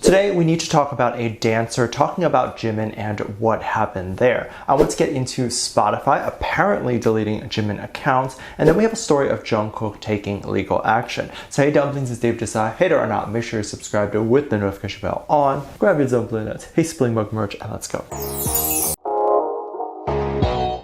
Today we need to talk about a dancer talking about Jimin and what happened there. I want to get into Spotify apparently deleting Jimin accounts, and then we have a story of Jung Kook taking legal action. So hey Dumplings, it's Dave Desai. Hater or not, make sure you subscribe with the notification bell on. Grab your dumpling nuts, hey Spling Mug merch, and let's go.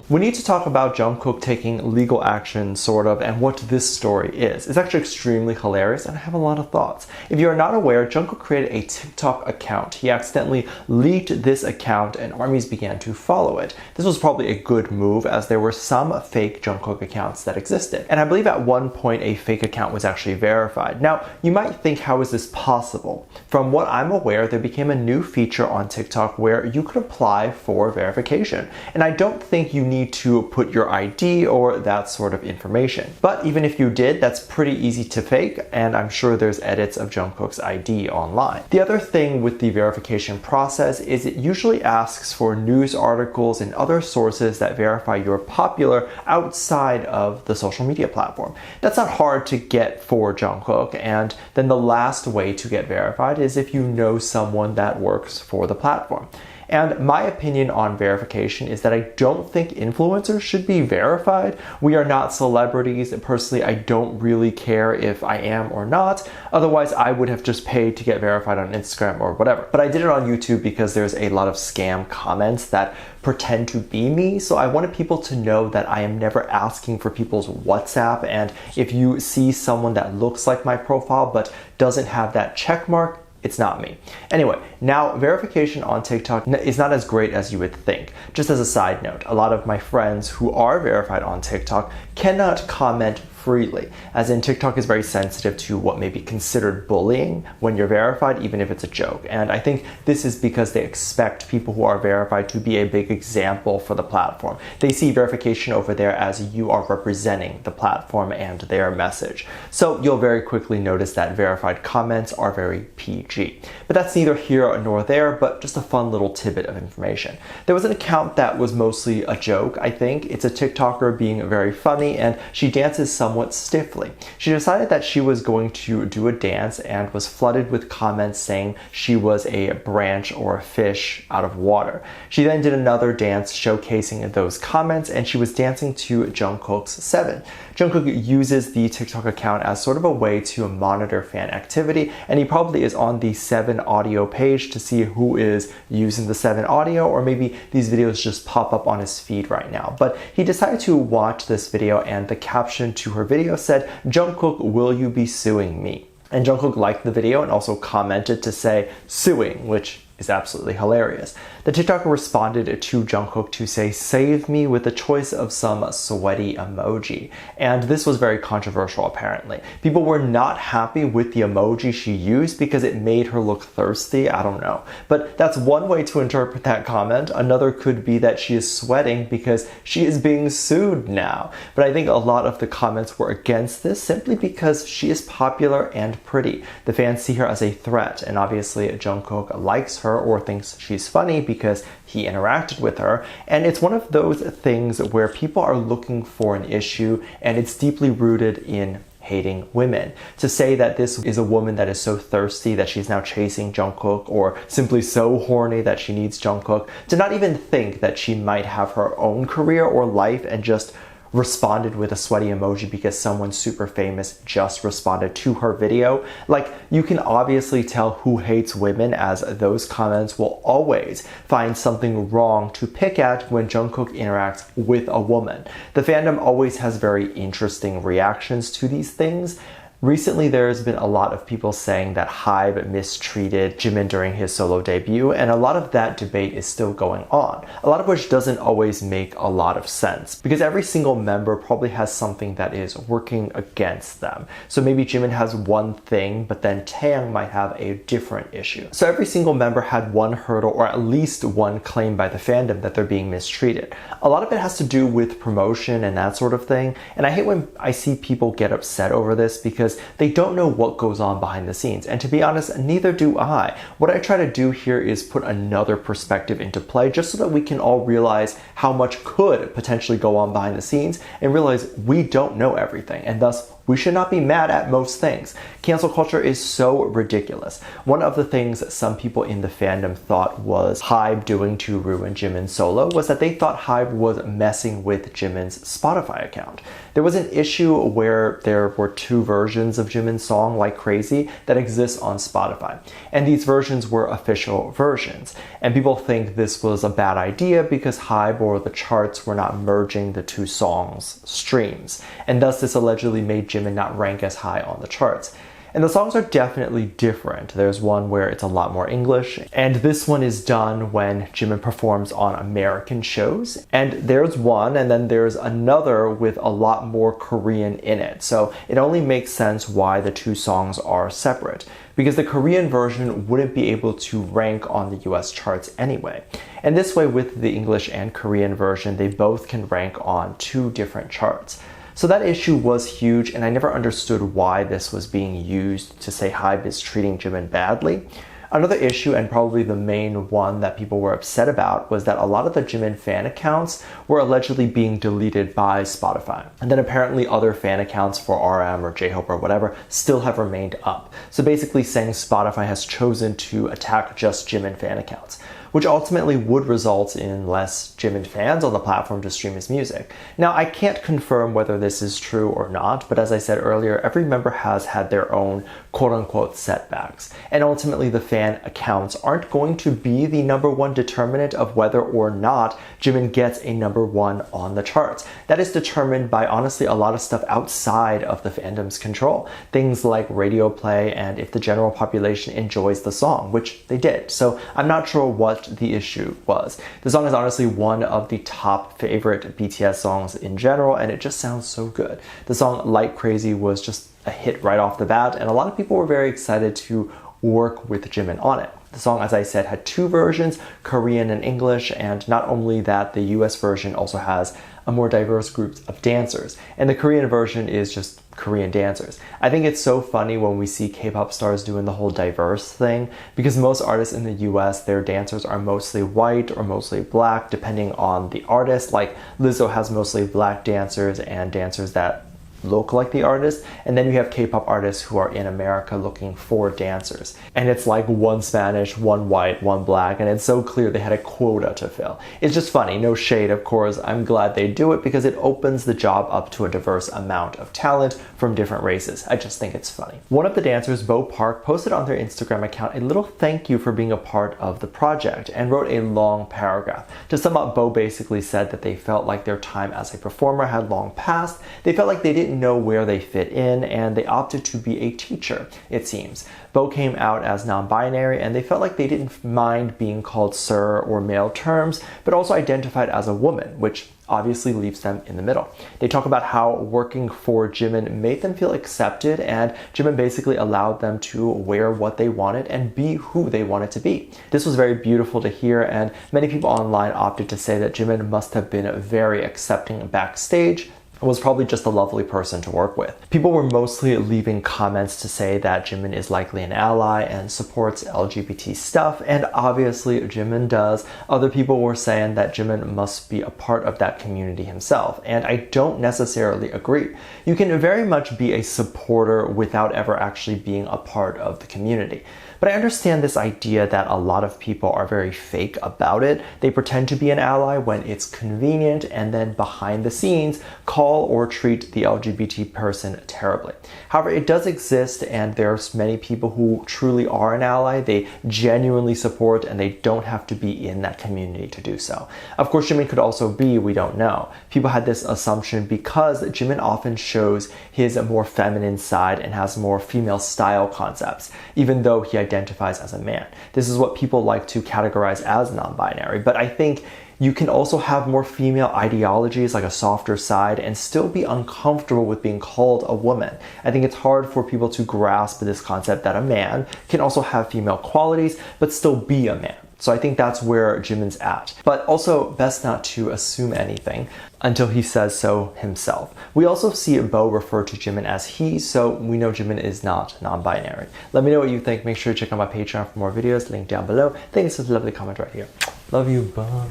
We need to talk about Jung Kook taking legal action, sort of, and what this story is. It's actually extremely hilarious, and I have a lot of thoughts. If you are not aware, Jung Kook created a TikTok account. He accidentally leaked this account, and armies began to follow it. This was probably a good move, as there were some fake Jung Kook accounts that existed. And I believe at one point a fake account was actually verified. Now, you might think, how is this possible? From what I'm aware, there became a new feature on TikTok where you could apply for verification. And I don't think you need to put your ID or that sort of information. But even if you did, that's pretty easy to fake, and I'm sure there's edits of Jung Kook's ID online. The other thing with the verification process is it usually asks for news articles and other sources that verify you're popular outside of the social media platform. That's not hard to get for Jung Kook, and then the last way to get verified is if you know someone that works for the platform. And my opinion on verification is that I don't think influencers should be verified. We are not celebrities, and personally, I don't really care if I am or not. Otherwise, I would have just paid to get verified on Instagram or whatever. But I did it on YouTube because there's a lot of scam comments that pretend to be me. So I wanted people to know that I am never asking for people's WhatsApp. And if you see someone that looks like my profile but doesn't have that check mark, it's not me. Anyway, now verification on TikTok is not as great as you would think. Just as a side note, a lot of my friends who are verified on TikTok cannot comment freely, as in TikTok is very sensitive to what may be considered bullying when you're verified, even if it's a joke. And I think this is because they expect people who are verified to be a big example for the platform. They see verification over there as you are representing the platform and their message. So you'll very quickly notice that verified comments are very PG. But that's neither here nor there, but just a fun little tidbit of information. There was an account that was mostly a joke, I think. It's a TikToker being very funny, and she dances somewhat stiffly. She decided that she was going to do a dance and was flooded with comments saying she was a branch or a fish out of water. She then did another dance showcasing those comments, and she was dancing to Jung Kook's 7. Jung Kook uses the TikTok account as sort of a way to monitor fan activity, and he probably is on the 7 audio page to see who is using the 7 audio, or maybe these videos just pop up on his feed right now. But he decided to watch this video, and the caption to her video said, "Jung Kook, will you be suing me?" And Jung Kook liked the video and also commented to say suing, which is absolutely hilarious. The TikToker responded to Jung Kook to say, "Save me," with the choice of some sweaty emoji. And this was very controversial apparently. People were not happy with the emoji she used because it made her look thirsty. I don't know. But that's one way to interpret that comment. Another could be that she is sweating because she is being sued now. But I think a lot of the comments were against this simply because she is popular and pretty. The fans see her as a threat, and obviously Jung Kook likes her or thinks she's funny because he interacted with her. And it's one of those things where people are looking for an issue, and it's deeply rooted in hating women. To say that this is a woman that is so thirsty that she's now chasing Jung Kook, or simply so horny that she needs Jung Kook, to not even think that she might have her own career or life and just responded with a sweaty emoji because someone super famous just responded to her video. Like, you can obviously tell who hates women, as those comments will always find something wrong to pick at when Jung Kook interacts with a woman. The fandom always has very interesting reactions to these things. Recently, there's been a lot of people saying that HYBE mistreated Jimin during his solo debut, and a lot of that debate is still going on. A lot of which doesn't always make a lot of sense, because every single member probably has something that is working against them. So maybe Jimin has one thing, but then Taeyang might have a different issue. So every single member had one hurdle, or at least one claim by the fandom that they're being mistreated. A lot of it has to do with promotion and that sort of thing, and I hate when I see people get upset over this because they don't know what goes on behind the scenes. And to be honest, neither do I. What I try to do here is put another perspective into play, just so that we can all realize how much could potentially go on behind the scenes and realize we don't know everything, and thus We should not be mad at most things. Cancel culture is so ridiculous. One of the things some people in the fandom thought was HYBE doing to ruin Jimin's solo was that they thought HYBE was messing with Jimin's Spotify account. There was an issue where there were two versions of Jimin's song, Like Crazy, that exists on Spotify. And these versions were official versions. And people think this was a bad idea because HYBE or the charts were not merging the two songs' streams. And thus this allegedly made Jimin not rank as high on the charts. And the songs are definitely different. There's one where it's a lot more English, and this one is done when Jimin performs on American shows. And there's one, and then there's another with a lot more Korean in it. So it only makes sense why the two songs are separate, because the Korean version wouldn't be able to rank on the US charts anyway. And this way, with the English and Korean version, they both can rank on two different charts. So that issue was huge, and I never understood why this was being used to say HYBE is treating Jimin badly. Another issue, and probably the main one that people were upset about, was that a lot of the Jimin fan accounts were allegedly being deleted by Spotify. And then apparently other fan accounts for RM or J-Hope or whatever still have remained up. So basically saying Spotify has chosen to attack just Jimin fan accounts, which ultimately would result in less Jimin fans on the platform to stream his music. Now, I can't confirm whether this is true or not, but as I said earlier, every member has had their own quote-unquote setbacks. And ultimately, the fan accounts aren't going to be the #1 determinant of whether or not Jimin gets a #1 on the charts. That is determined by, honestly, a lot of stuff outside of the fandom's control. Things like radio play and if the general population enjoys the song, which they did. So I'm not sure what the issue was. The song is honestly one of the top favorite BTS songs in general, and it just sounds so good. The song Like Crazy was just a hit right off the bat, and a lot of people were very excited to work with Jimin on it. The song, as I said, had two versions, Korean and English, and not only that, the US version also has a more diverse group of dancers, and the Korean version is just Korean dancers. I think it's so funny when we see K-pop stars doing the whole diverse thing, because most artists in the US, their dancers are mostly white or mostly black, depending on the artist. Like Lizzo has mostly black dancers and dancers that look like the artist, and then you have K-pop artists who are in America looking for dancers. And it's like one Spanish, one white, one black, and it's so clear they had a quota to fill. It's just funny, no shade of course. I'm glad they do it because it opens the job up to a diverse amount of talent from different races. I just think it's funny. One of the dancers, Bo Park, posted on their Instagram account a little thank you for being a part of the project and wrote a long paragraph. To sum up, Bo basically said that they felt like their time as a performer had long passed. They felt like they didn't know where they fit in, and they opted to be a teacher, it seems. Bo came out as non-binary, and they felt like they didn't mind being called sir or male terms, but also identified as a woman, which obviously leaves them in the middle. They talk about how working for Jimin made them feel accepted, and Jimin basically allowed them to wear what they wanted and be who they wanted to be. This was very beautiful to hear, and many people online opted to say that Jimin must have been very accepting backstage, was probably just a lovely person to work with. People were mostly leaving comments to say that Jimin is likely an ally and supports LGBT stuff, and obviously Jimin does. Other people were saying that Jimin must be a part of that community himself, and I don't necessarily agree. You can very much be a supporter without ever actually being a part of the community. But I understand this idea that a lot of people are very fake about it. They pretend to be an ally when it's convenient, and then behind the scenes call or treat the LGBT person terribly. However, it does exist, and there's many people who truly are an ally. They genuinely support, and they don't have to be in that community to do so. Of course, Jimin could also be, we don't know. People had this assumption because Jimin often shows his more feminine side and has more female style concepts, even though he identifies as a man. This is what people like to categorize as non-binary, but I think you can also have more female ideologies, like a softer side, and still be uncomfortable with being called a woman. I think it's hard for people to grasp this concept that a man can also have female qualities, but still be a man. So I think that's where Jimin's at. But also, best not to assume anything until he says so himself. We also see Bo refer to Jimin as he, so we know Jimin is not non-binary. Let me know what you think. Make sure to check out my Patreon for more videos, link down below. Thanks for the lovely comment right here. Love you, bye.